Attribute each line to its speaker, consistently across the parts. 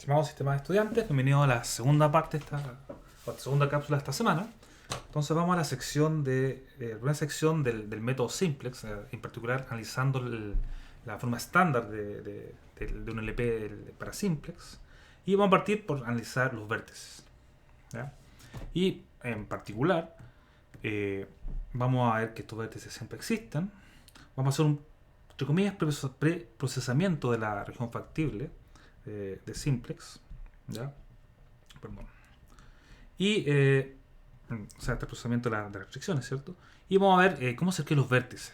Speaker 1: Estimados sistemas estudiantes, bienvenidos a la segunda parte, o la segunda cápsula de esta semana. Entonces vamos a la sección primera sección del método simplex, en particular analizando la forma estándar de un LP para simplex. Y vamos a partir por analizar los vértices, ¿ya? Y en particular, vamos a ver que estos vértices siempre existen. Vamos a hacer un, entre comillas, preprocesamiento de la región factible de simplex, ¿ya? Perdón. Y, o sea, este procesamiento de las restricciones, ¿cierto? Y vamos a ver cómo se escriben los vértices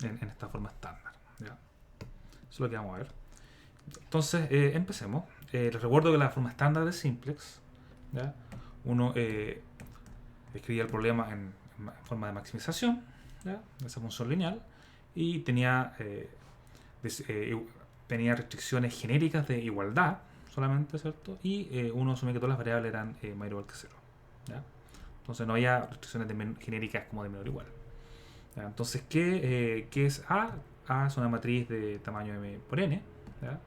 Speaker 1: en esta forma estándar, ¿ya? Eso es lo que vamos a ver. Entonces, empecemos. Les recuerdo que la forma estándar de simplex, ¿ya? Uno escribía el problema en forma de maximización, ¿ya? Esa función lineal, y tenía restricciones genéricas de igualdad solamente, ¿cierto? Y uno asume que todas las variables eran mayor o igual que 0, ¿ya? Entonces no había restricciones genéricas como de menor o igual, ¿ya? Entonces, ¿qué es A? A es una matriz de tamaño m por n, ¿ya?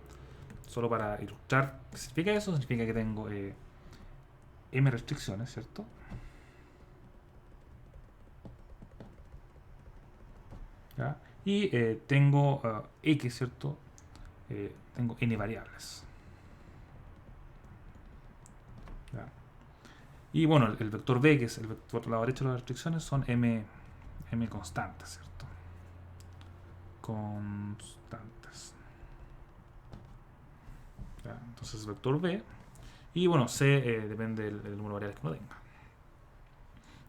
Speaker 1: Solo para ilustrar qué significa eso, significa que tengo m restricciones, ¿cierto? ¿Ya? Y tengo x, ¿cierto? Tengo n variables, ¿ya? Y bueno, el vector b, que es el vector por el lado derecho de las restricciones, son m constantes, ¿cierto? Constantes, ¿ya? Entonces vector b. Y bueno, c depende del número de variables que uno tenga,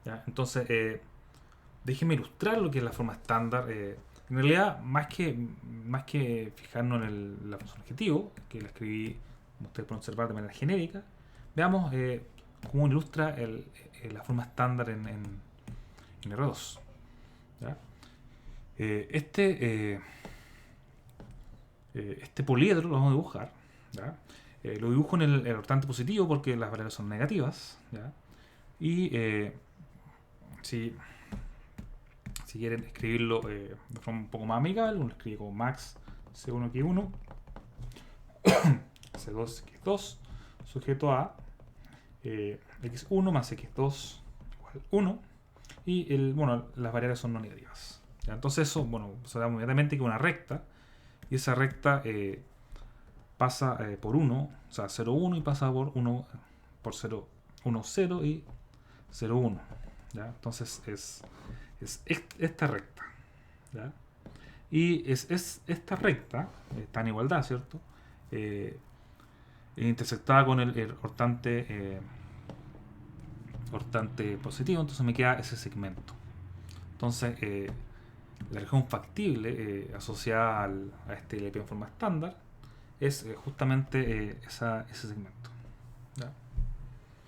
Speaker 1: ¿ya? Entonces, déjenme ilustrar lo que es la forma estándar. En realidad, más que fijarnos en la función objetivo, que la escribí, como ustedes pueden observar, de manera genérica, veamos cómo ilustra la forma estándar en R2, ¿ya? Este poliedro lo vamos a dibujar, ¿ya? Lo dibujo en el hortante positivo porque las variables son negativas, ¿ya? Y si quieren escribirlo de forma un poco más amigable, uno escribe como max C1x1 C2x2 sujeto a x1 más x2 igual 1, y bueno, las variables son no negativas, ¿ya? Entonces eso, bueno, observamos inmediatamente que una recta, y esa recta pasa por 1, o sea, 0, 1, y pasa por 1, por 0, 1, 0 y 0, 1, ¿ya? Entonces es esta recta, ¿ya? Y es esta recta, está en igualdad, ¿cierto? Intersectada con el hortante positivo, entonces me queda ese segmento. Entonces, la región factible asociada a este LP en forma estándar es justamente ese segmento, ¿ya?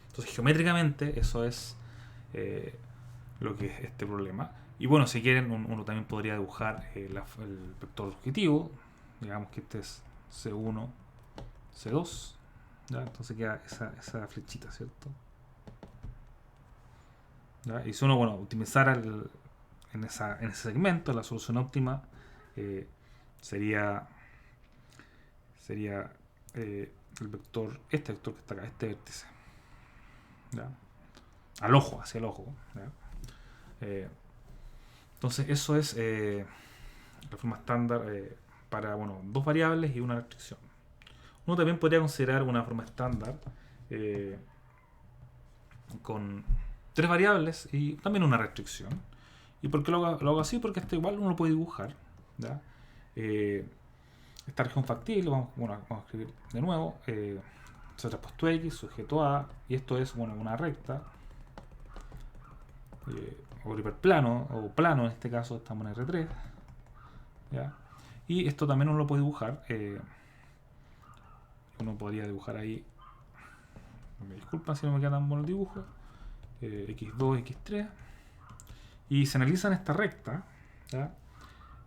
Speaker 1: Entonces, geométricamente, eso es lo que es este problema. Y bueno, si quieren, uno también podría dibujar el vector objetivo. Digamos que este es C1, C2, ¿ya? Entonces queda esa flechita, ¿cierto? ¿Ya? Y si uno, bueno, optimizara en ese segmento, la solución óptima sería el vector, este vector que está acá, este vértice, ¿ya? Al ojo, hacia el ojo, ¿ya? Entonces eso es la forma estándar para, bueno, dos variables y una restricción. Uno también podría considerar una forma estándar con tres variables y también una restricción. ¿Y por qué lo hago así? Porque esto igual uno lo puede dibujar, ¿ya? Esta región factible, vamos a escribir de nuevo, se traspuesto x, sujeto a, y esto es, bueno, una recta, o hiperplano, o plano en este caso, estamos en R3, ¿ya? Y esto también uno lo puede dibujar, uno podría dibujar ahí, me disculpan si no me queda tan bueno el dibujo, x2, x3, y se analizan esta recta, ¿ya?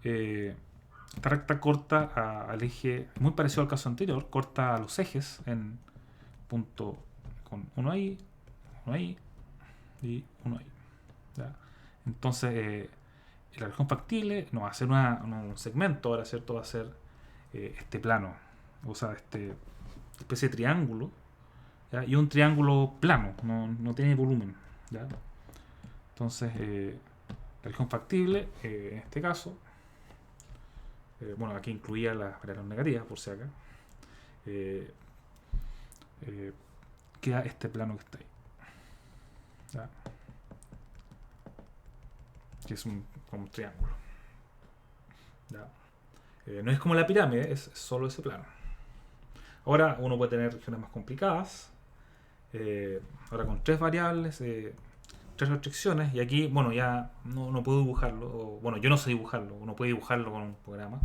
Speaker 1: Esta recta corta al eje, muy parecido al caso anterior, corta a los ejes en punto con uno ahí y uno ahí, ¿ya? Entonces, la región factible no va a ser un segmento ahora, ¿cierto? Va a ser este plano, o sea, especie de triángulo, ¿ya? Y un triángulo plano, no tiene volumen, ¿ya? Entonces, la región factible, en este caso, bueno, aquí incluía las variables negativas, por si acá, eh, eh, queda este plano que está ahí, ¿ya? Que es como un triángulo, ¿ya? No es como la pirámide, es solo ese plano. Ahora uno puede tener regiones más complicadas, ahora con tres variables, tres restricciones, y aquí, bueno, ya no puedo dibujarlo, o, bueno, yo no sé dibujarlo, uno puede dibujarlo con un programa,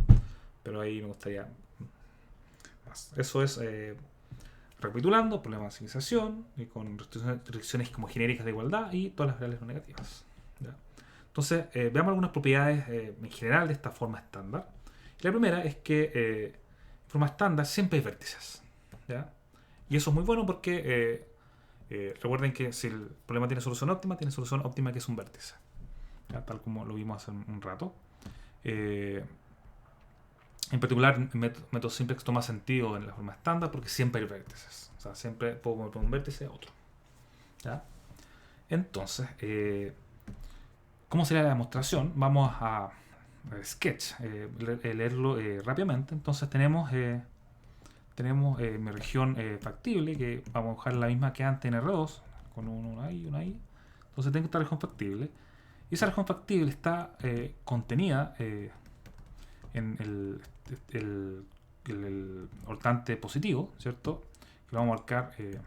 Speaker 1: pero ahí me gustaría más. Eso es, recapitulando, problema de maximización, y con restricciones como genéricas de igualdad y todas las variables no negativas, ¿ya? Entonces, veamos algunas propiedades en general de esta forma estándar. La primera es que en forma estándar siempre hay vértices, ¿ya? Y eso es muy bueno porque recuerden que si el problema tiene solución óptima que es un vértice, ¿ya? Tal como lo vimos hace un rato. En particular, el método simplex toma sentido en la forma estándar porque siempre hay vértices. O sea, siempre puedo mover un vértice a otro, ¿ya? Entonces, ¿cómo sería la demostración? Vamos a Sketch, leerlo rápidamente. Entonces tenemos mi región factible, que vamos a buscar la misma que antes en R2, con una ahí, una ahí. Entonces tengo esta región factible. Y esa región factible está contenida en el hortante positivo, ¿cierto? Que lo vamos a marcar en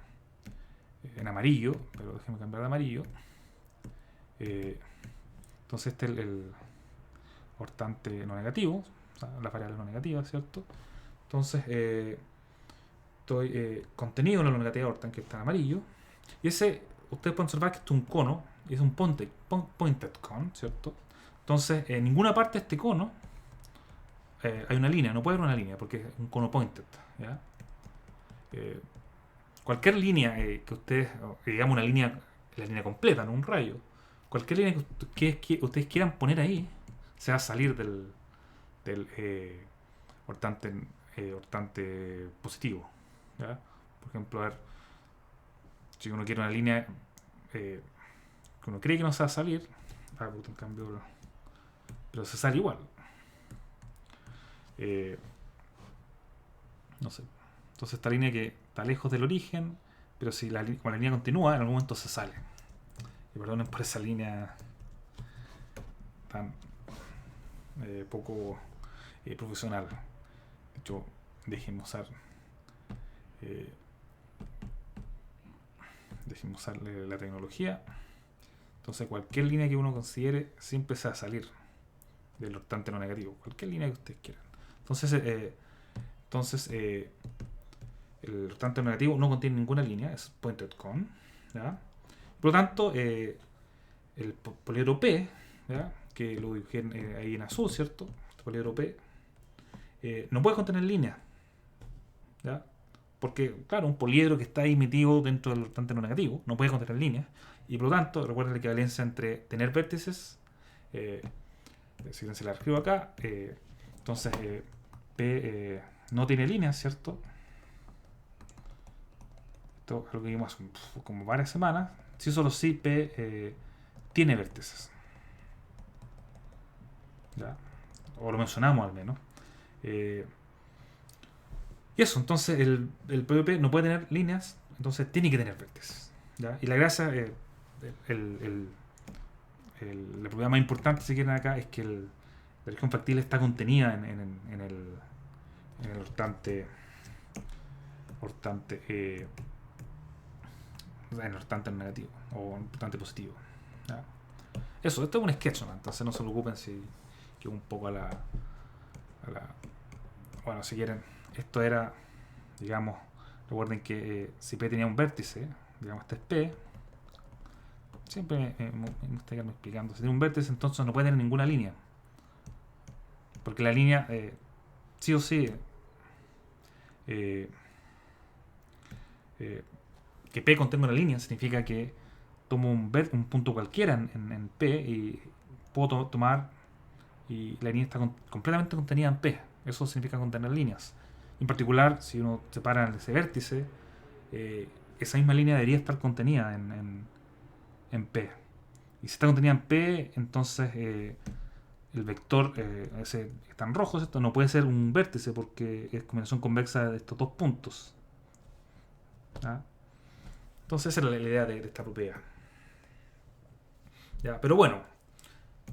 Speaker 1: amarillo, pero déjenme cambiar de amarillo. Entonces este es el hortante no negativo, o sea, las variables no negativas, ¿cierto? Entonces estoy contenido en la negativa hortante que está en amarillo, y ese, ustedes pueden observar que esto es un cono, y es un pointed cone, ¿cierto? Entonces en ninguna parte de este cono hay una línea, no puede haber una línea porque es un cono pointed, ¿ya? Cualquier línea que ustedes, digamos una línea, la línea completa, no un rayo, cualquier línea que ustedes quieran poner ahí, se va a salir del hortante positivo, ¿ya? Por ejemplo, a ver, si uno quiere una línea que uno cree que no se va a salir, en cambio, pero se sale igual. No sé. Entonces esta línea que está lejos del origen, pero si como la línea continúa, en algún momento se sale. Y perdonen por esa línea tan poco profesional. De hecho, déjenme usar la tecnología. Entonces cualquier línea que uno considere siempre se va a salir del hortante no negativo. Cualquier línea que ustedes quieran. Entonces el hortante no negativo no contiene ninguna línea, es pointed cone, ¿ya? Por lo tanto, el poliedro P, ¿ya? Que lo dibujé ahí en azul, ¿cierto? Este poliedro P no puede contener líneas, ¿ya? Porque, claro, un poliedro que está ahí metido dentro del hortante no negativo no puede contener líneas, y por lo tanto, recuerden la equivalencia entre tener vértices, si se la escribo acá, entonces P no tiene líneas, ¿cierto? Esto es lo que vimos hace como varias semanas. Si solo sí P tiene vértices, ¿ya? O lo mencionamos al menos. Y eso, entonces el PvP no puede tener líneas, entonces tiene que tener vértices, ¿ya? Y la gracia, la propiedad más importante, si quieren acá, es que la región factible está contenida en el en el hortante negativo o en el hortante positivo, ¿ya? Eso, esto es un sketch, ¿no? Entonces no se preocupen si que un poco a la bueno, si quieren, esto era, digamos, recuerden que si P tenía un vértice, digamos este es P, siempre me gusta quedarme explicando, si tiene un vértice entonces no puede tener ninguna línea, porque la línea sí o sí que P contenga una línea significa que tomo un punto cualquiera en P y puedo tomar y la línea está completamente contenida en P. Eso significa contener líneas. En particular, si uno separa ese vértice, esa misma línea debería estar contenida en P. Y si está contenida en P, entonces el vector ese que está en rojo, ¿cierto? No puede ser un vértice porque es combinación convexa de estos dos puntos. ¿Ah? Entonces esa es la idea de esta propiedad. ¿Ya? Pero bueno,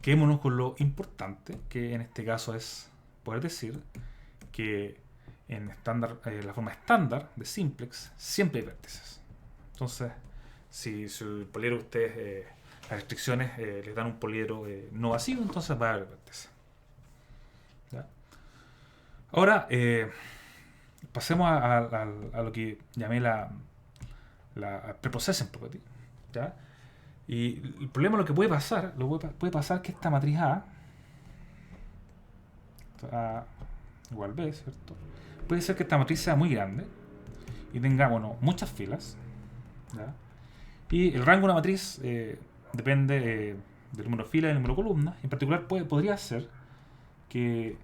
Speaker 1: quedémonos con lo importante, que en este caso es poder decir que en la forma estándar de simplex siempre hay vértices. Entonces, si el poliedro ustedes, las restricciones les dan un poliedro no vacío, entonces va a haber vértices. ¿Ya? Ahora, pasemos a lo que llamé la preprocessing property. ¿Ya? Y el problema, lo que puede pasar, que esta matriz A igual B, ¿cierto? Puede ser que esta matriz sea muy grande y tenga, bueno, muchas filas, ¿ya? Y el rango de una matriz depende del número de filas y del número de columnas. En particular, podría ser que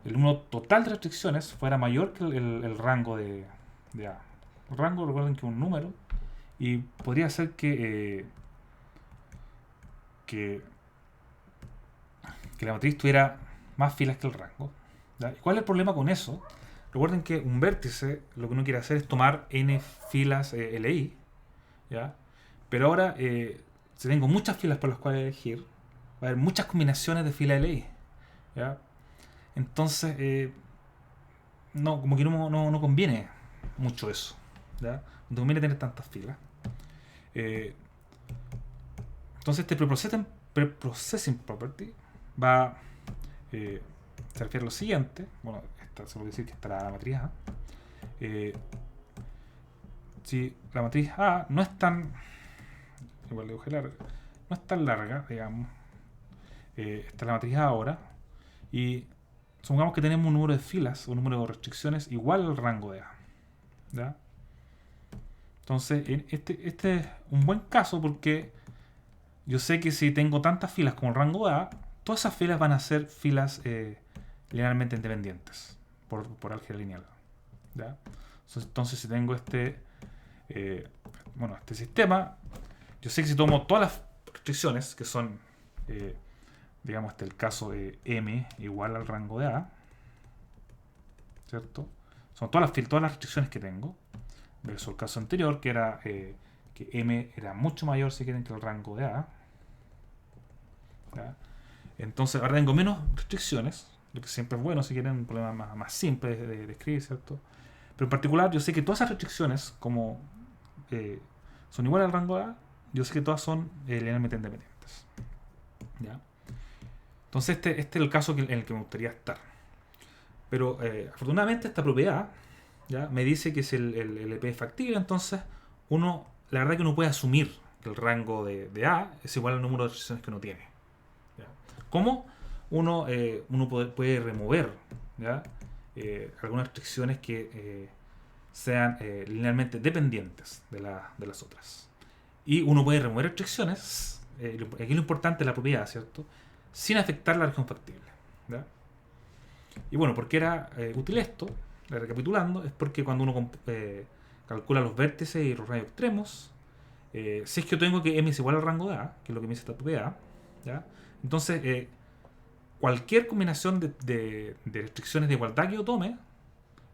Speaker 1: el número total de restricciones fuera mayor que el rango de A. El rango, recuerden que es un número, y podría ser que la matriz tuviera más filas que el rango. ¿Ya? ¿Cuál es el problema con eso? Recuerden que un vértice lo que uno quiere hacer es tomar n filas LI, ¿ya? Pero ahora, si tengo muchas filas por las cuales elegir, va a haber muchas combinaciones de filas LI, ¿ya? Entonces, no, como que no conviene mucho eso, ¿ya? No conviene tener tantas filas. Entonces este preprocessing property se refiere a lo siguiente. Bueno, se puede decir que está la matriz A. Si la matriz A no es tan, igual le dibujé larga, no es tan larga, digamos, está la matriz A ahora, y supongamos que tenemos un número de filas o un número de restricciones igual al rango de A, ¿ya? Entonces este es un buen caso, porque yo sé que si tengo tantas filas como el rango de A, todas esas filas van a ser filas linealmente independientes por álgebra lineal, ¿ya? Entonces, si tengo este sistema, yo sé que si tomo todas las restricciones, que son, digamos, el caso de M igual al rango de A, ¿cierto? Son todas las restricciones que tengo, versus el caso anterior, que era que M era mucho mayor, si quieren, que el rango de A, ¿ya? Entonces ahora tengo menos restricciones, lo que siempre es bueno si quieren un problema más simple de escribir, ¿cierto? Pero en particular yo sé que todas esas restricciones, como son iguales al rango de A, yo sé que todas son linealmente independientes, ¿ya? Entonces este es el caso en el que me gustaría estar. Pero afortunadamente esta propiedad, ¿ya?, me dice que si el EP es factible, entonces la verdad que uno puede asumir que el rango de A es igual al número de restricciones que uno tiene, ¿ya? ¿Cómo? Uno puede remover, ¿ya?, algunas restricciones que sean linealmente dependientes de las otras. Y uno puede remover restricciones, aquí lo importante es la propiedad, ¿cierto?, sin afectar la región factible, ¿ya? Y bueno, ¿por qué era útil esto? Recapitulando, es porque cuando uno calcula los vértices y los radios extremos, si es que yo tengo que M es igual al rango de A, que es lo que me dice esta propiedad, ¿ya?, entonces cualquier combinación de restricciones de igualdad que yo tome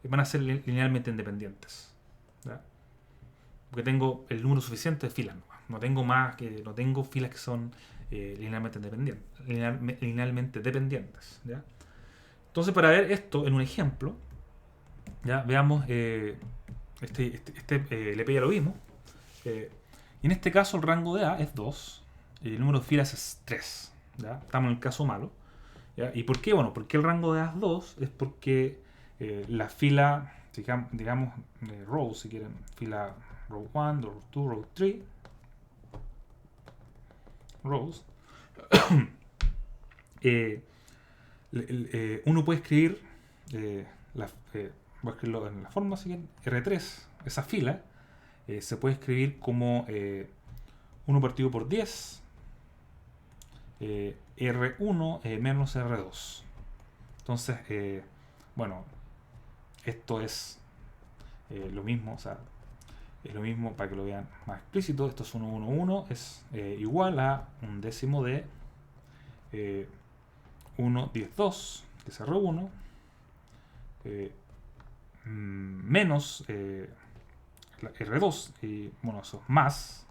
Speaker 1: van a ser linealmente independientes, ¿ya? Porque tengo el número suficiente de filas, no tengo filas que son linealmente dependientes, ¿ya? Entonces, para ver esto en un ejemplo, ya veamos el EP ya lo vimos, y en este caso el rango de A es 2 y el número de filas es 3, ¿ya? Estamos en el caso malo, ¿ya? ¿Y por qué? Bueno, porque el rango de A es 2 es porque la fila, digamos rows, si quieren, fila row 1, row 2, row 3, rows, uno puede escribir, voy a escribirlo en la forma siguiente, R3, esa fila, se puede escribir como 1 partido por 10, R1 menos R2. Entonces, bueno, esto es lo mismo, o sea, es lo mismo para que lo vean más explícito. Esto es 1, 1, 1, es igual a un décimo de 1, 10, 2, que es R1, menos R2, y bueno, eso es más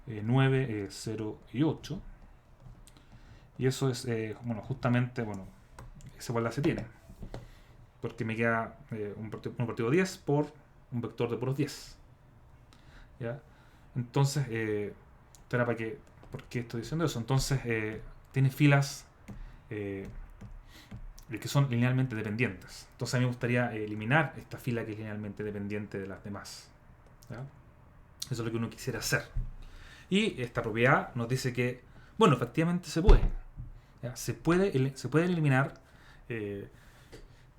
Speaker 1: 9, 0 y 8. Y eso es, bueno, justamente, bueno, esa igualdad se tiene. Porque me queda un partido 10 por un vector de puros 10. ¿Ya? Entonces, esto era para que, ¿por qué estoy diciendo eso? Entonces, tiene filas que son linealmente dependientes. Entonces, a mí me gustaría eliminar esta fila que es linealmente dependiente de las demás. ¿Ya? Eso es lo que uno quisiera hacer. Y esta propiedad nos dice que, bueno, efectivamente se puede. ¿Ya? Se pueden eliminar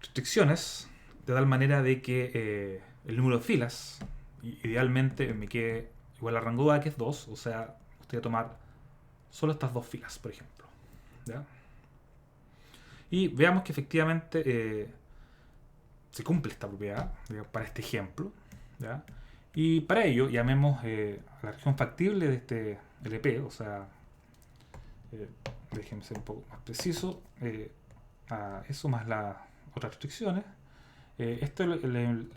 Speaker 1: restricciones de tal manera de que el número de filas idealmente me quede igual a rango A, que es 2, o sea, voy a tomar solo estas dos filas, por ejemplo. ¿Ya? Y veamos que efectivamente se cumple esta propiedad, digamos, para este ejemplo. ¿Ya? Y para ello llamemos a la región factible de este LP, o sea, déjenme ser un poco más preciso, a eso más las otras restricciones. Esto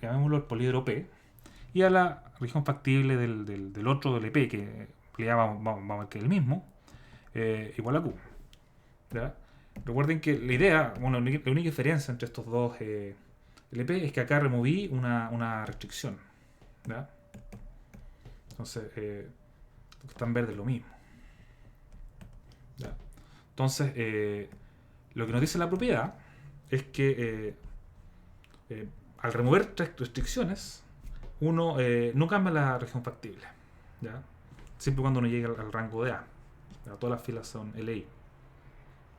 Speaker 1: llamémoslo el poliedro P, y a la región factible del otro LP, que ya vamos a ver que es el mismo, igual a Q. ¿Ya? Recuerden que la idea, bueno, la única diferencia entre estos dos LP es que acá removí una restricción. ¿Ya? Entonces, está en verde es lo mismo. ¿Ya? Entonces, lo que nos dice la propiedad es que al remover tres restricciones, uno no cambia la región factible. ¿Ya? Siempre y cuando uno llegue al rango de A. ¿Ya? Todas las filas son LI.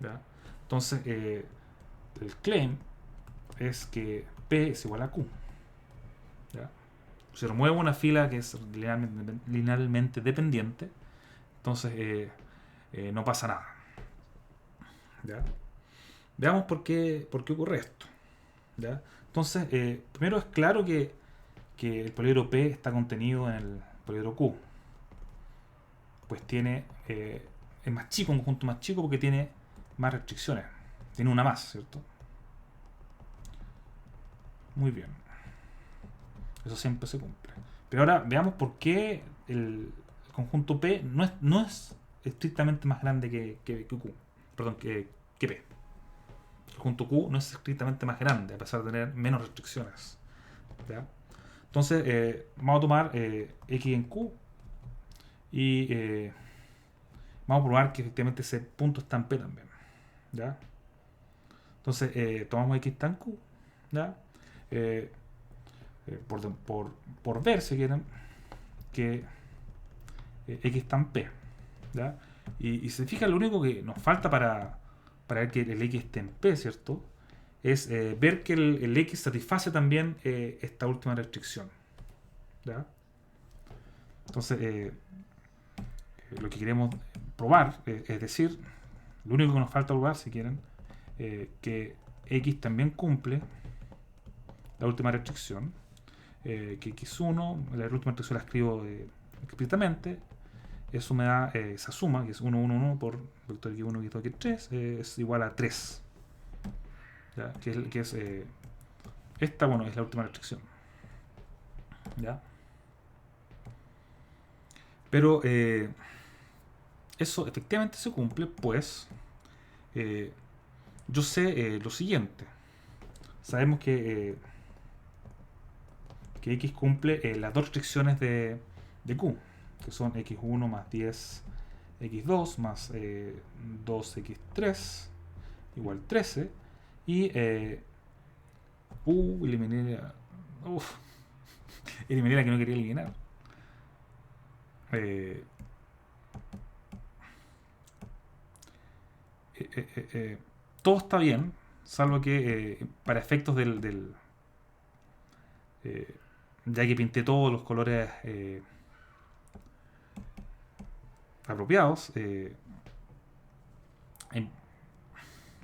Speaker 1: ¿Ya? Entonces, el claim es que P es igual a Q. ¿Ya? Si remuevo una fila que es linealmente dependiente, entonces no pasa nada. ¿Ya? Veamos por qué ocurre esto. ¿Ya? Entonces, primero es claro que el poliedro P está contenido en el poliedro Q. Pues tiene, es más chico, un conjunto más chico porque tiene más restricciones. Tiene una más, ¿cierto? Muy bien. Eso siempre se cumple. Pero ahora veamos por qué el conjunto P no es estrictamente más grande que Q. Perdón, que P. El conjunto Q no es estrictamente más grande, a pesar de tener menos restricciones. ¿Ya? Entonces, vamos a tomar X en Q y vamos a probar que efectivamente ese punto está en P también. ¿Ya? Entonces, tomamos X está en Q. ¿Ya? Por ver, si quieren, que X está en P. ¿Ya? Y se fijan, lo único que nos falta para ver que el X esté en P, ¿cierto? Es ver que el X satisface también esta última restricción. ¿Ya? Entonces, lo que queremos probar, es decir, lo único que nos falta probar, si quieren, que X también cumple la última restricción, que X1, la última restricción la escribo explícitamente, eso me da esa suma, que es 1, 1, 1 por vector X1, X2, X3, es igual a 3. ¿Ya? Que es esta, bueno, es la última restricción. ¿Ya? Pero eso efectivamente se cumple, pues yo sé lo siguiente. Sabemos que X cumple las dos restricciones de Q, que son X1 más 10 X2 más 2X3 igual 13. Y eliminé eliminé la que no quería eliminar. Todo está bien, salvo que para efectos ya que pinté todos los colores apropiados,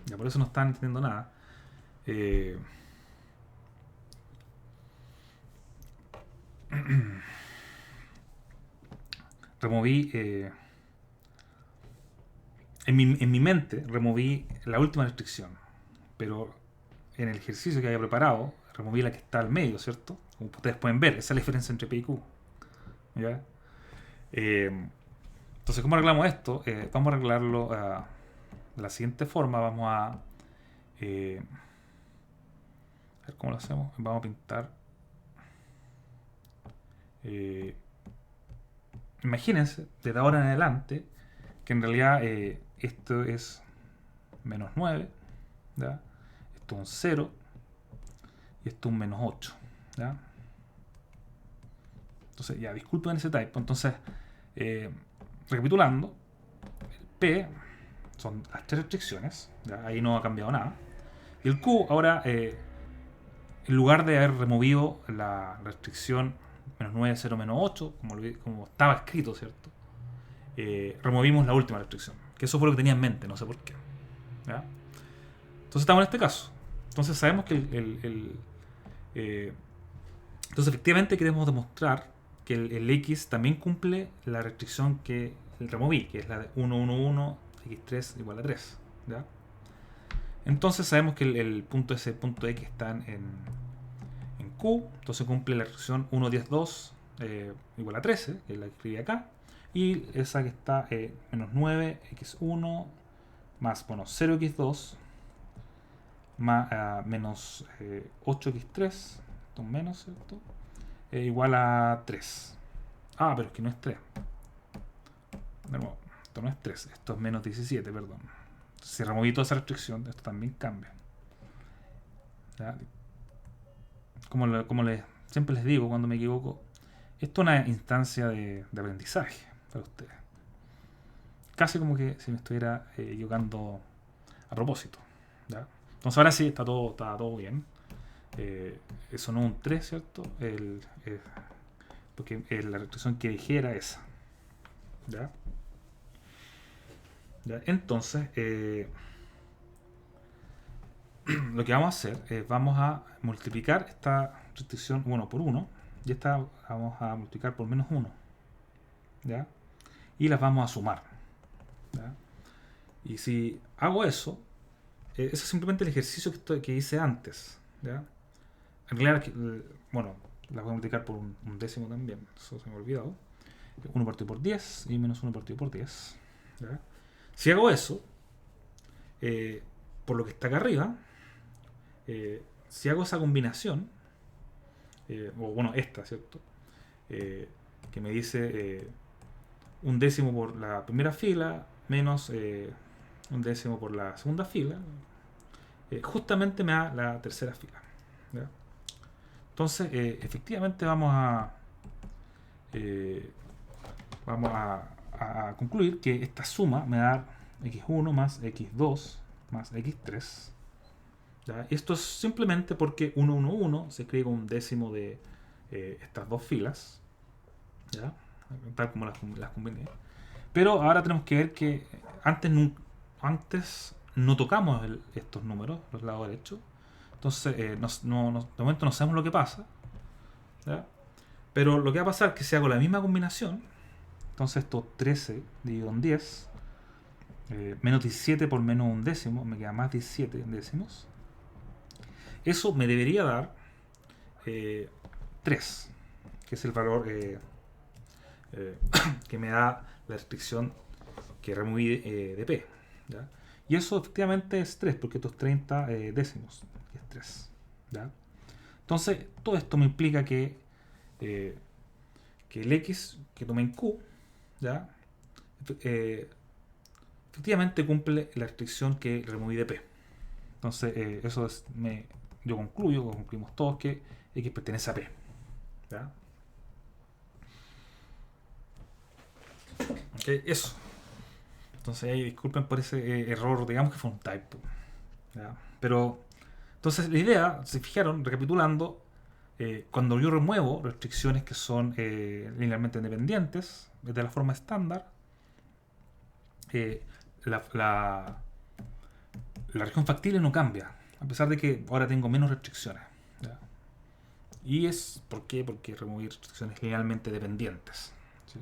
Speaker 1: ya por eso no están entendiendo nada. removí, en mi mente, removí la última restricción, pero en el ejercicio que había preparado, removí la que está al medio, ¿cierto? Como ustedes pueden ver, esa es la diferencia entre P y Q. ¿Ya? Entonces, ¿cómo arreglamos esto? Vamos a arreglarlo de la siguiente forma. Vamos a ver cómo lo hacemos. Vamos a pintar. Imagínense, desde ahora en adelante, que en realidad esto es menos 9, ¿ya? Esto es un 0 y esto es un menos 8, ¿ya? Entonces, ya, disculpen ese typo. Entonces, recapitulando, el P son las tres restricciones, ¿ya? Ahí no ha cambiado nada. Y el Q, ahora, en lugar de haber removido la restricción menos 9, 0, menos 8, como estaba escrito, ¿cierto? Removimos la última restricción. Que eso fue lo que tenía en mente, no sé por qué. ¿Ya? Entonces estamos en este caso. Entonces sabemos que entonces efectivamente queremos demostrar que el X también cumple la restricción que removí, que es la de 1, 1, 1, X3 igual a 3. ¿Ya? Entonces sabemos que el punto S, punto X están en Q, entonces cumple la restricción 1, 10, 2 igual a 13, que es la que escribí acá, y esa que está menos 9, X1, más, bueno, 0x2, más menos 8x3, esto es menos, ¿cierto? Igual a 3. Ah, pero es que no es 3. De nuevo, esto no es 3, esto es menos 17, perdón. Si removí toda esa restricción, esto también cambia. ¿Ya? Siempre les digo cuando me equivoco, esto es una instancia de aprendizaje para ustedes. Casi como que si me estuviera equivocando a propósito. ¿Ya? Entonces ahora sí, está todo bien. Eso no es un 3, ¿cierto? Porque la restricción que dije era esa. ¿Ya? ¿Ya? Entonces, lo que vamos a hacer es vamos a multiplicar esta restricción 1 por 1 y esta vamos a multiplicar por menos 1. ¿Ya? Y las vamos a sumar. ¿Ya? Y si hago eso, eso es simplemente el ejercicio que hice antes. ¿Ya? En realidad, bueno, las voy a multiplicar por un décimo también, eso se me ha olvidado. 1 partido por 10 y menos 1 partido por 10. ¿Ya? Si hago eso, por lo que está acá arriba, si hago esa combinación, o bueno, esta, ¿cierto? Que me dice un décimo por la primera fila menos un décimo por la segunda fila, justamente me da la tercera fila. ¿Ya? Entonces, efectivamente vamos a concluir que esta suma me da x1 más x2 más x3. ¿Ya? Esto es simplemente porque 1, 1, 1 se escribe con un décimo de estas dos filas, ¿ya? Tal como las combiné. Pero ahora tenemos que ver que antes no tocamos estos números, los lados derechos. Entonces, de momento no sabemos lo que pasa. ¿Ya? Pero lo que va a pasar es que si hago la misma combinación, entonces esto 13 dividido en 10, menos 17 por menos un décimo, me queda más 17 décimos. Eso me debería dar 3, que es el valor que me da la restricción que removí de P. ¿Ya? Y eso efectivamente es 3, porque esto es 30 décimos, que es 3. ¿Ya? Entonces, todo esto me implica que el X que tomé en Q, ¿ya? Efectivamente cumple la restricción que removí de P. Entonces, eso es, yo concluimos todos que X pertenece a P. ¿Ya? Okay, eso. Entonces, disculpen por ese error, digamos que fue un typo. ¿Ya? Pero, entonces, la idea, si fijaron, recapitulando, cuando yo remuevo restricciones que son linealmente independientes, de la forma estándar, la región factible no cambia, a pesar de que ahora tengo menos restricciones. ¿Ya? Y es, ¿por qué? Porque remover restricciones linealmente dependientes. ¿Sí?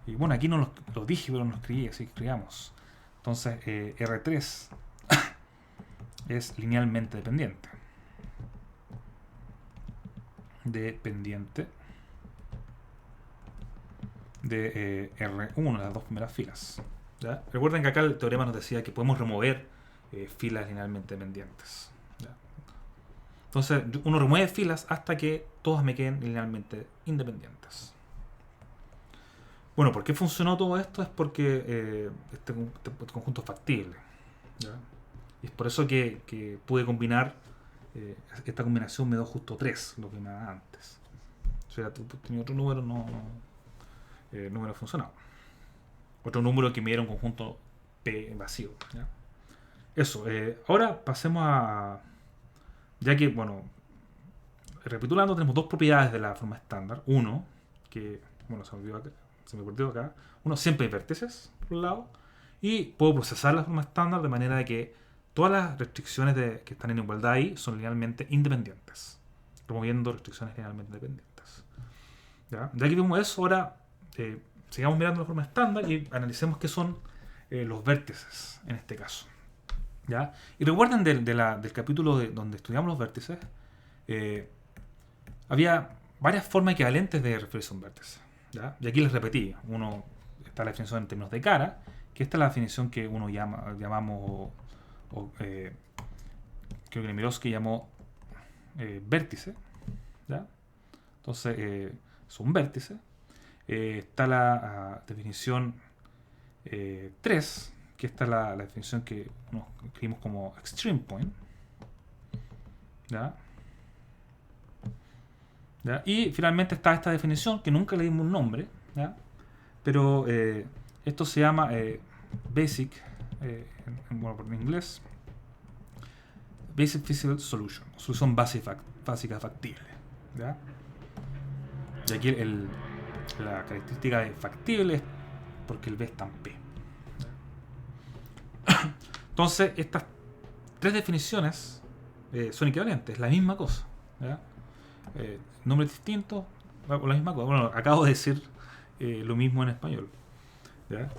Speaker 1: Y bueno, aquí no lo dije, pero no lo escribí, así que escribamos. Entonces, R3 es linealmente dependiente. Dependiente de R1, las dos primeras filas. ¿Ya? Recuerden que acá el teorema nos decía que podemos remover filas linealmente dependientes. ¿Ya? Entonces, uno remueve filas hasta que todas me queden linealmente independientes. Bueno, ¿por qué funcionó todo esto? Es porque este conjunto es factible. ¿Ya? Y es por eso que pude combinar, esta combinación me dio justo 3, lo que me daba antes. Si hubiera tenido otro número, no hubiera funcionado. Otro número que me diera un conjunto P vacío. ¿Ya? Eso, ahora pasemos a... Ya que, bueno, recapitulando, tenemos dos propiedades de la forma estándar. Uno, que, bueno, se me perdió acá. Uno, siempre hay vértices, por un lado. Y puedo procesar la forma estándar de manera de que todas las restricciones que están en igualdad ahí son linealmente independientes. Removiendo restricciones linealmente dependientes. ¿Ya? Ya que vimos eso, ahora sigamos mirando la forma estándar y analicemos qué son los vértices en este caso. ¿Ya? Y recuerden del capítulo donde estudiamos los vértices, había varias formas equivalentes de referirse a un vértice. ¿Ya? Y aquí les repetí. Uno está la definición en términos de cara, que esta es la definición que uno llamamos, creo que Nemirovsky llamó vértice. ¿Ya? Entonces, es un vértice. Está la definición 3, que esta es la definición que nos escribimos como extreme point. ¿Ya? ¿Ya? Y finalmente está esta definición que nunca le dimos un nombre, ¿ya? Pero esto se llama basic, bueno, en inglés, basic feasible solution, solución básica factible. ¿Ya? Y aquí la característica de factible es porque el B está en P. Entonces, estas tres definiciones son equivalentes, la misma cosa. ¿Ya? Nombres distintos, la misma cosa. Bueno, acabo de decir lo mismo en español. ¿Ya?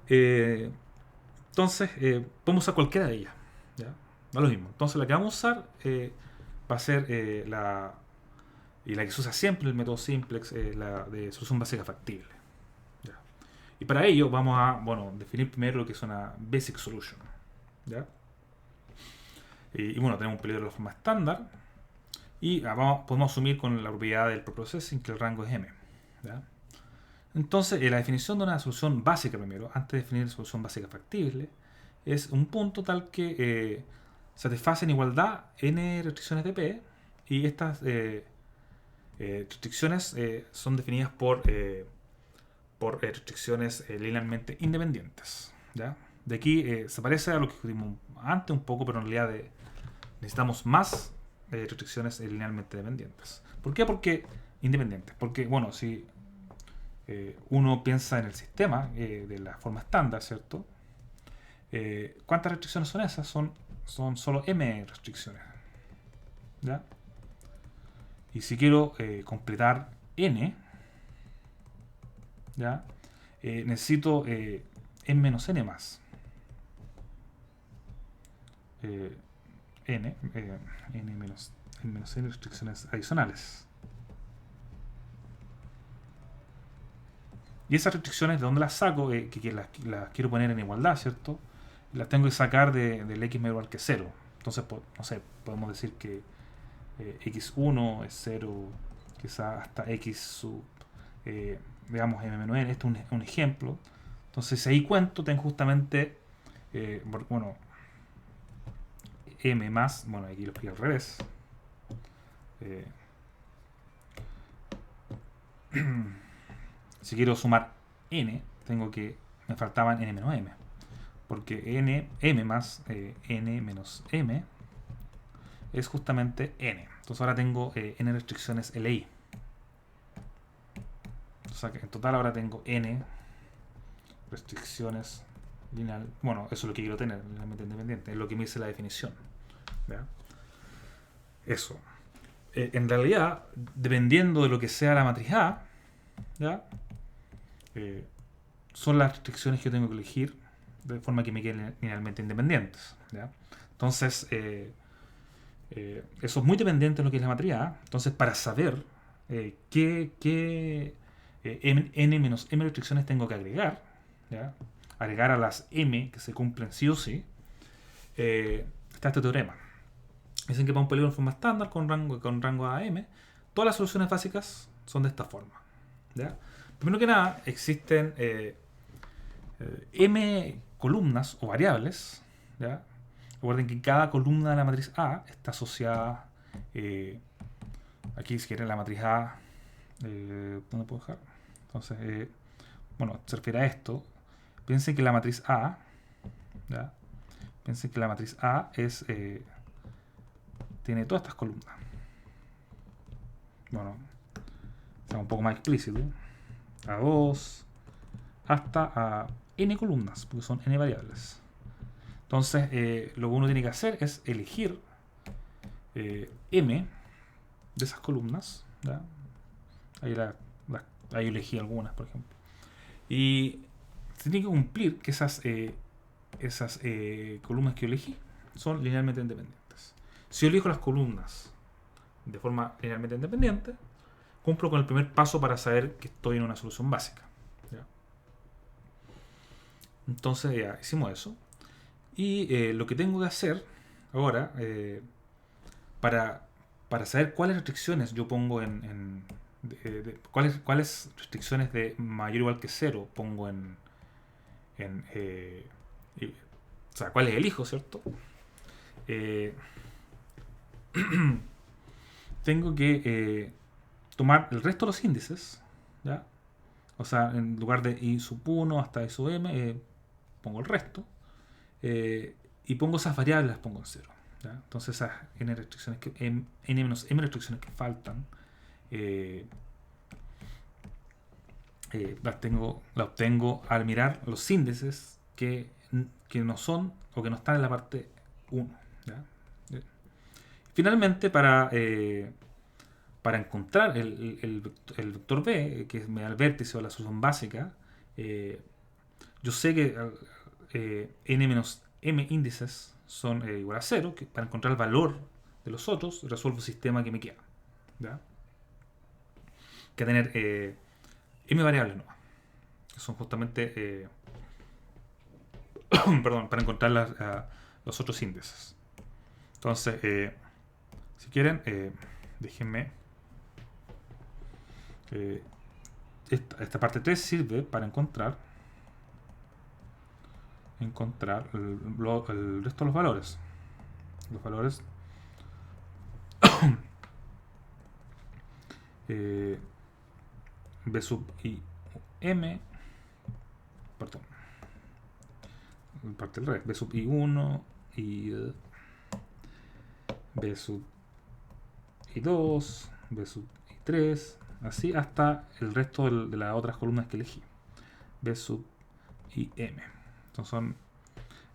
Speaker 1: Entonces, podemos usar cualquiera de ellas. ¿Ya? Da lo mismo. Entonces, la que vamos a usar va a ser y la que se usa siempre, el método simplex, la de solución básica factible. ¿Ya? Y para ello vamos a, bueno, definir primero lo que es una basic solution. ¿Ya? Y bueno, tenemos un peligro de la forma estándar. Y podemos asumir con la propiedad del preprocessing que el rango es M. ¿Ya? Entonces, la definición de una solución básica primero, antes de definir solución básica factible, es un punto tal que satisface en igualdad n restricciones de P, y estas restricciones son definidas por restricciones linealmente independientes. ¿Ya? De aquí se parece a lo que discutimos antes un poco, pero en realidad necesitamos más restricciones linealmente dependientes. ¿Por qué? Porque independientes. Porque, bueno, si uno piensa en el sistema de la forma estándar, ¿cierto? ¿Cuántas restricciones son esas? Son solo m restricciones. ¿Ya? Y si quiero completar n, ¿ya? Necesito n menos n más. N menos n restricciones adicionales. Y esas restricciones, ¿de dónde las saco? Que las quiero poner en igualdad, ¿cierto? Las tengo que sacar del x mayor igual que 0. Entonces, no sé, podemos decir que x1 es 0, quizá hasta x sub, veamos m menos n. Este es un ejemplo. Entonces, si ahí cuento, tengo justamente, bueno, m más, bueno, aquí lo escribí al revés. Si quiero sumar n, me faltaban n menos m. Porque m más n menos m es justamente n. Entonces ahora tengo n restricciones LI. O sea que en total ahora tengo n restricciones lineal. Bueno, eso es lo que quiero tener, linealmente independiente. Es lo que me dice la definición. ¿Ya? Eso. En realidad, dependiendo de lo que sea la matriz A, ¿ya? Son las restricciones que yo tengo que elegir de forma que me queden linealmente independientes, ¿ya? Entonces, eso es muy dependiente de lo que es la matriz A. Entonces, para saber qué n menos m restricciones tengo que agregar, ¿ya? Agregar a las m que se cumplen sí o sí, está este teorema. Dicen que para un polígono de forma estándar con rango AM, todas las soluciones básicas son de esta forma, ¿ya? Primero que nada, existen m columnas o variables, ¿ya? Recuerden que cada columna de la matriz A está asociada, aquí si quieren la matriz A, ¿dónde puedo dejar? Entonces, bueno, se refiere a esto. Piensen que la matriz A, ¿ya? Piensen que la matriz A tiene todas estas columnas. Bueno, sea un poco más explícito. A2 hasta a n columnas, porque son n variables. Entonces, lo que uno tiene que hacer es elegir m de esas columnas, ¿ya? Ahí elegí algunas, por ejemplo. Y se tiene que cumplir que esas columnas que yo elegí son linealmente independientes. Si yo elijo las columnas de forma linealmente independiente, cumplo con el primer paso para saber que estoy en una solución básica, ¿ya? Entonces ya hicimos eso. Y lo que tengo que hacer ahora, para saber cuáles restricciones yo pongo cuáles restricciones de mayor o igual que 0 pongo o sea, cuáles elijo, ¿cierto? Tengo que tomar el resto de los índices, ¿ya? O sea, en lugar de i sub 1 hasta i sub m, pongo el resto. Y pongo esas variables, las pongo en 0, ¿ya? Entonces esas n restricciones n menos m restricciones que faltan, las obtengo al mirar los índices que no son o que no están en la parte 1, ¿ya? Finalmente, para encontrar el vector b, que me da el vértice o la solución básica, yo sé que n menos m índices son igual a 0, que para encontrar el valor de los otros, resuelvo el sistema que me queda, ¿ya? Que tener m variables nuevas, que son justamente perdón, para encontrar los otros índices. Entonces, si quieren, déjenme. Esta parte 3 sirve para encontrar el resto de los valores. Los valores b sub i m, perdón, parte del revés, b sub i1 y b sub i2, b sub i3, así hasta el resto de las otras columnas que elegí, b sub i m. Entonces son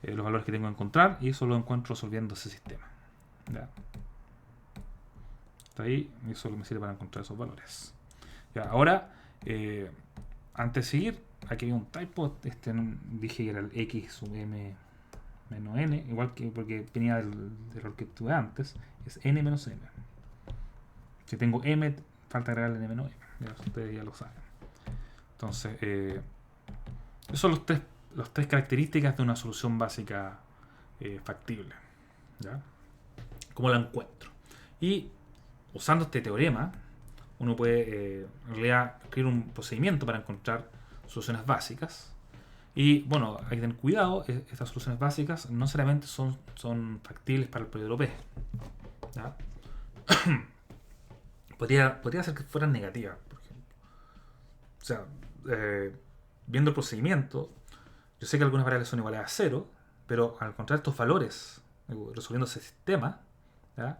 Speaker 1: los valores que tengo que encontrar, y eso lo encuentro resolviendo ese sistema, ¿ya? Está ahí, y eso me sirve para encontrar esos valores. Ya, ahora, antes de seguir, aquí hay un typo. Dije que era el x sub m menos n, igual que porque venía del error que tuve antes, es n menos m. Si tengo m, falta agregarle n menos m. Ya, ustedes ya lo saben. Entonces, esos son las tres características de una solución básica factible, ¿ya? ¿Cómo la encuentro? Y usando este teorema, uno puede en realidad escribir un procedimiento para encontrar soluciones básicas. Y bueno, hay que tener cuidado, estas soluciones básicas no necesariamente son factibles para el polígono P, ¿ya? podría ser que fueran negativas, por ejemplo. O sea, viendo el procedimiento, yo sé que algunas variables son iguales a 0, pero al encontrar estos valores, resolviendo ese sistema, ¿ya?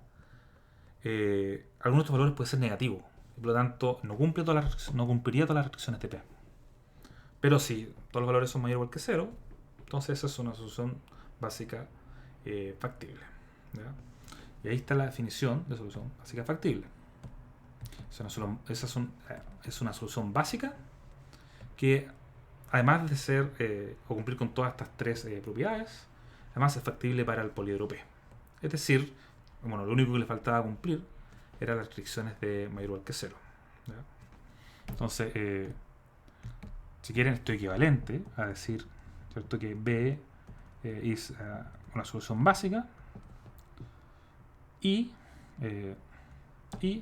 Speaker 1: Algunos de estos valores pueden ser negativos, y por lo tanto no cumpliría todas las restricciones de P. Pero si todos los valores son mayor o igual que 0, entonces esa es una solución básica factible, ¿ya? Y ahí está la definición de solución básica factible. Es una solución básica que, además de ser o cumplir con todas estas tres propiedades, además es factible para el poliedro P. Es decir, bueno, lo único que le faltaba cumplir eran las restricciones de mayor o igual que 0. ¿Ya? Entonces, si quieren, esto es equivalente a decir, ¿cierto?, que B es una solución básica y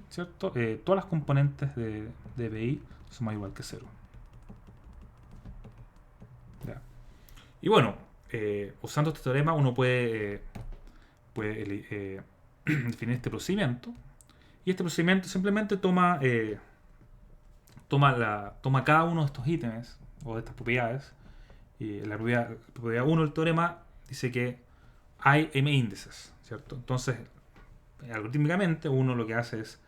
Speaker 1: ¿cierto? Todas las componentes de BI son más igual que 0. ¿Ya? Y bueno, usando este teorema uno puede definir este procedimiento, y este procedimiento simplemente toma cada uno de estos ítems o de estas propiedades, y la propiedad 1 del teorema dice que hay m índices, ¿cierto? Entonces, algorítmicamente uno lo que hace es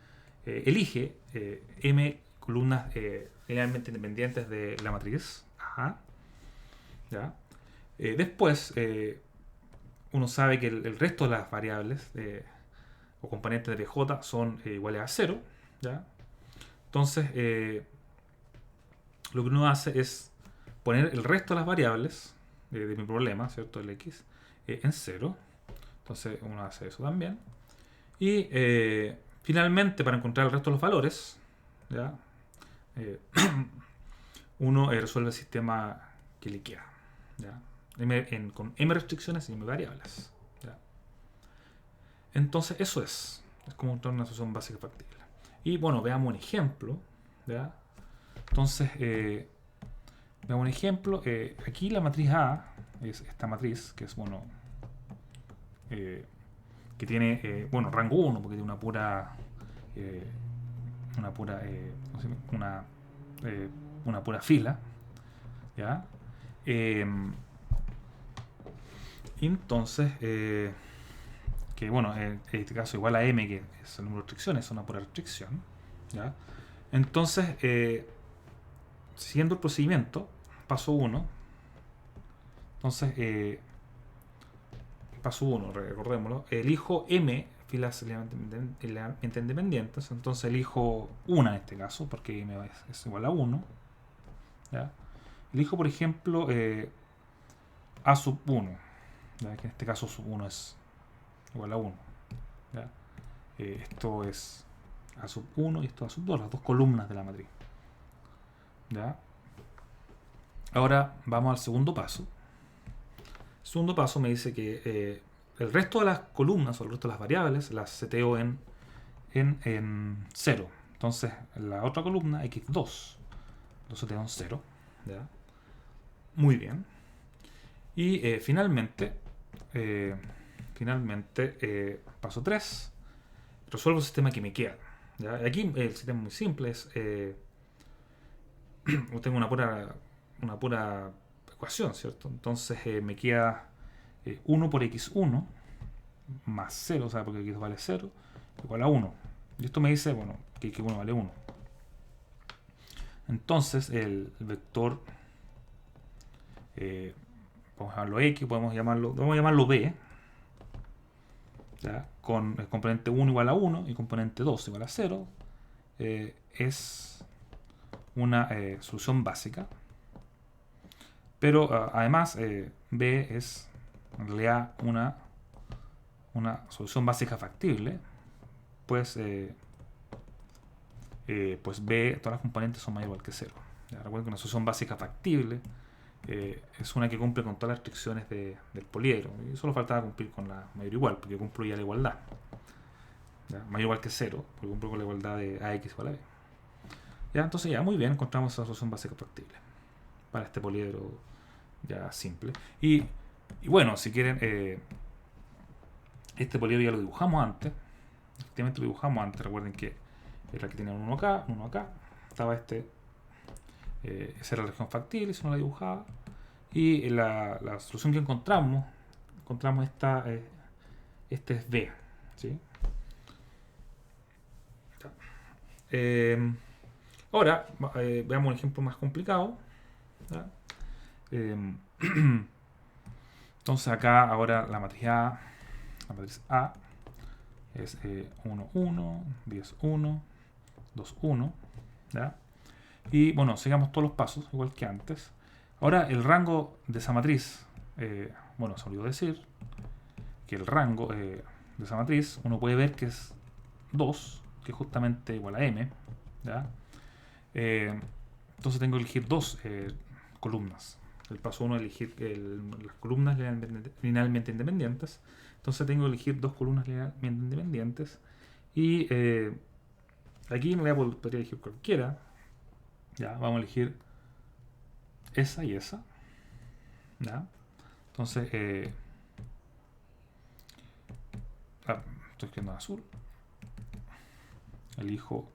Speaker 1: elige m columnas linealmente independientes de la matriz A. ¿Ya? Después uno sabe que el resto de las variables o componentes de PJ son iguales a 0. ¿Ya? Entonces lo que uno hace es poner el resto de las variables de mi problema, ¿cierto?, el x, en 0. Entonces uno hace eso también. Y finalmente, para encontrar el resto de los valores, ¿ya? Uno resuelve el sistema que le queda, ¿ya? Con m restricciones y m variables, ¿ya? Entonces eso es como una solución básica factible. Y bueno, veamos un ejemplo, ¿ya? Entonces veamos un ejemplo. Aquí la matriz A es esta matriz, que es, bueno, que tiene rango 1, porque tiene una pura fila, ¿ya? Entonces que bueno, en este caso igual a m, que es el número de restricciones, es una pura restricción, ¿ya? Entonces siguiendo el procedimiento, paso 1. Entonces paso 1, recordémoslo, elijo m filas linealmente independientes. Entonces elijo una en este caso, porque m es igual a 1, ¿ya? Elijo, por ejemplo, a sub 1, ¿ya? Que en este caso sub 1 es igual a 1, ¿ya? Esto es a sub 1 y esto a sub 2, las dos columnas de la matriz, ¿ya? Ahora vamos al segundo paso. El segundo paso me dice que el resto de las columnas o el resto de las variables las seteo en 0. Entonces la otra columna, x2, lo seteo en 0, ¿ya? Muy bien. Y finalmente, paso 3, resuelvo el sistema que me queda, ¿ya? Aquí el sistema es muy simple, tengo una pura ecuación, ¿cierto? Entonces me queda 1 por x1 más 0, o sea, porque x2 vale 0, igual a 1. Y esto me dice, bueno, que x1 vale 1. Entonces el vector, podemos llamarlo x, vamos a llamarlo b, ¿ya? Con el componente 1 igual a 1 y componente 2 igual a 0, es una solución básica. Pero además B es en realidad una solución básica factible, pues B, todas las componentes son mayor o igual que 0. Ya, recuerden que una solución básica factible es una que cumple con todas las restricciones del poliedro. Y solo faltaba cumplir con la mayor igual, porque cumplo ya la igualdad. ¿Ya? Mayor igual que 0, porque cumplo con la igualdad de AX igual a B. Ya, entonces ya, muy bien, encontramos esa solución básica factible para este poliedro ya simple. Y bueno, si quieren, este poliedro ya lo dibujamos antes. Efectivamente lo dibujamos antes. Recuerden que era que tenía un 1 acá, un 1 acá. Estaba esa era la región factible, si uno la dibujaba. Y la solución que encontramos esta, este es B, ¿sí? Ahora veamos un ejemplo más complicado, ¿ya? Entonces acá ahora la matriz A es 1, 1, 10, 1, 2, 1. ¿Ya? Y bueno, sigamos todos los pasos, igual que antes. Ahora, el rango de esa matriz, bueno, se olvidó decir que el rango de esa matriz, uno puede ver que es 2, que es justamente igual a m. ¿Ya? Entonces tengo que elegir dos columnas. El paso 1 es elegir las columnas linealmente independientes. Entonces tengo que elegir dos columnas linealmente independientes. Y aquí en realidad podría elegir cualquiera. Ya, vamos a elegir esa y esa. ¿Ya? Entonces, estoy escribiendo en azul. Elijo,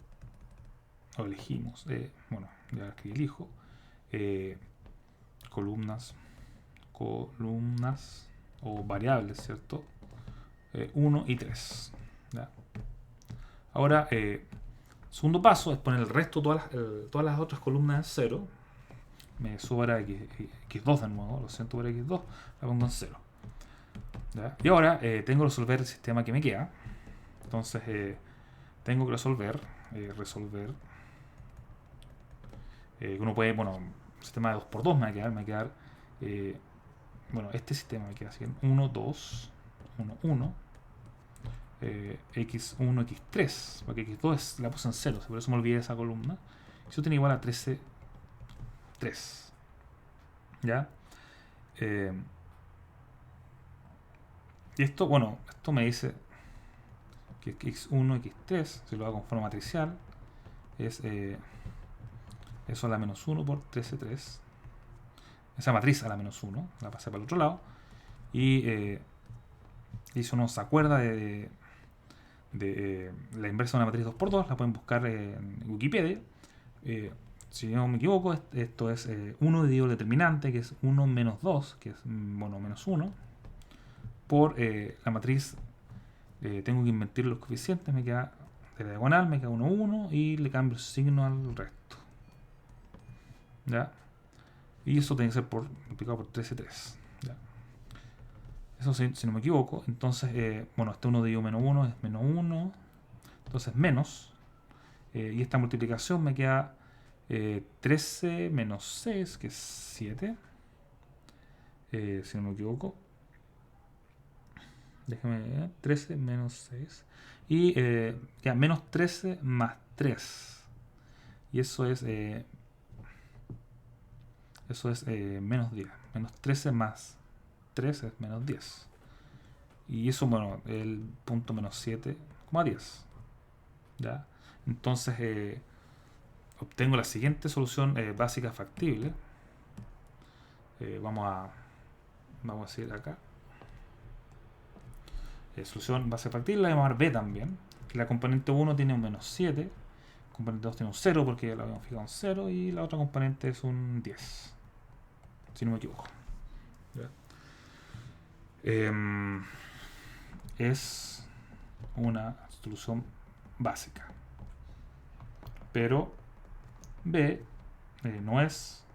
Speaker 1: o elegimos, bueno, ya escribí elijo. Columnas o variables, ¿cierto? 1 y 3. ¿Ya? Ahora, segundo paso es poner el resto, todas las otras columnas en 0. Me subo a X2 de nuevo, lo siento por X2, la pongo en 0. ¿Ya? Y ahora tengo que resolver el sistema que me queda. Entonces, tengo que resolver. Uno puede, bueno, un sistema de 2x2 me va a quedar, bueno, este sistema me queda así: 1, 2, 1, 1, x1, x3, porque x2 la puse en 0, por eso me olvidé de esa columna. Eso tiene igual a 13, 3. ¿Ya? Y esto, bueno, esto me dice que x1, x3, si lo hago con forma matricial, es eso a la menos 1 por 13, 3. Esa matriz a la menos 1, la pasé para el otro lado. Y si uno se acuerda de la inversa de una matriz 2x2, la pueden buscar en Wikipedia. Si no me equivoco, esto es 1 dividido el determinante, que es 1 menos 2, que es, bueno, menos 1, por la matriz. Tengo que invertir los coeficientes, me queda de la diagonal, me queda 1, 1, y le cambio el signo al resto. ¿Ya? Y eso tiene que ser multiplicado por 13, 3. ¿Ya? Eso si no me equivoco. Entonces, bueno, este 1 dividido menos 1 es menos 1. Entonces menos. Y esta multiplicación me queda 13 menos 6, que es 7. Si no me equivoco. Déjame ver. 13 menos 6. Y ya, menos 13 más 3. Y eso es menos 10. Menos 13 más 3 es menos 10. Y eso, bueno, el punto menos 7,10. ¿Ya? Entonces, obtengo la siguiente solución básica factible. Vamos a decir acá. Solución base factible, la vamos a llamar B también. La componente 1 tiene un menos 7. La componente 2 tiene un 0 porque ya lo habíamos fijado en 0. Y la otra componente es un 10. Si no me equivoco. ¿Ya? Es una solución básica. Pero B no es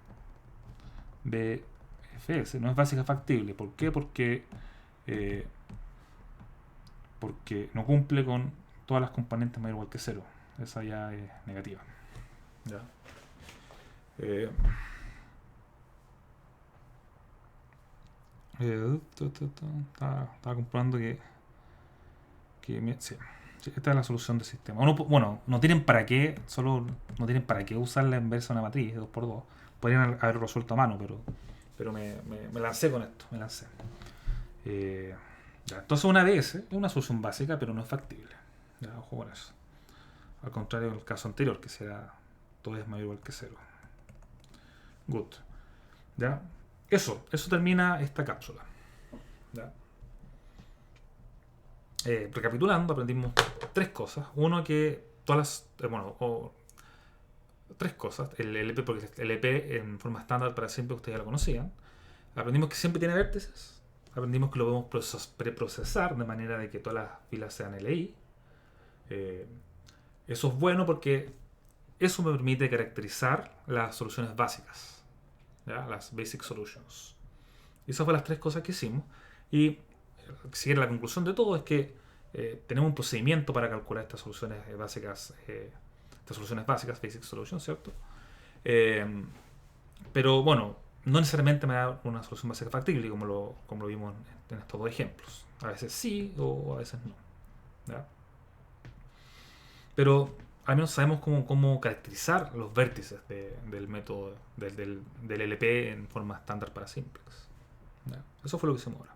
Speaker 1: BFS, no es básica factible. ¿Por qué? Porque no cumple con todas las componentes mayor o igual que 0. Esa ya es negativa. ¿Ya? Estaba comprobando que sí, esta es la solución del sistema. Bueno, no tienen para qué usar la inversa de una matriz 2x2. Podrían haber resuelto a mano, pero me lancé con esto. Ya, entonces una DS es una solución básica, pero no es factible. Ya, ojo con eso. Al contrario del caso anterior, que será todo es mayor o igual que 0. Good. ¿Ya? Eso termina esta cápsula. ¿Ya? Recapitulando, aprendimos tres cosas. Uno, que todas las... tres cosas. El LP, porque el LP en forma estándar para siempre, ustedes ya lo conocían. Aprendimos que siempre tiene vértices. Aprendimos que lo podemos preprocesar de manera de que todas las filas sean LI. Eso es bueno porque eso me permite caracterizar las soluciones básicas. ¿Ya? Las basic solutions. Y esas fueron las tres cosas que hicimos. Y si la conclusión de todo es que tenemos un procedimiento para calcular estas soluciones básicas Estas soluciones básicas, basic solutions, ¿cierto? Pero bueno, no necesariamente me da una solución básica factible, como lo vimos en estos dos ejemplos. A veces sí o a veces no. ¿Ya? Pero al menos sabemos cómo caracterizar los vértices del método del LP en forma estándar para simplex. ¿Ya? Eso fue lo que hicimos ahora.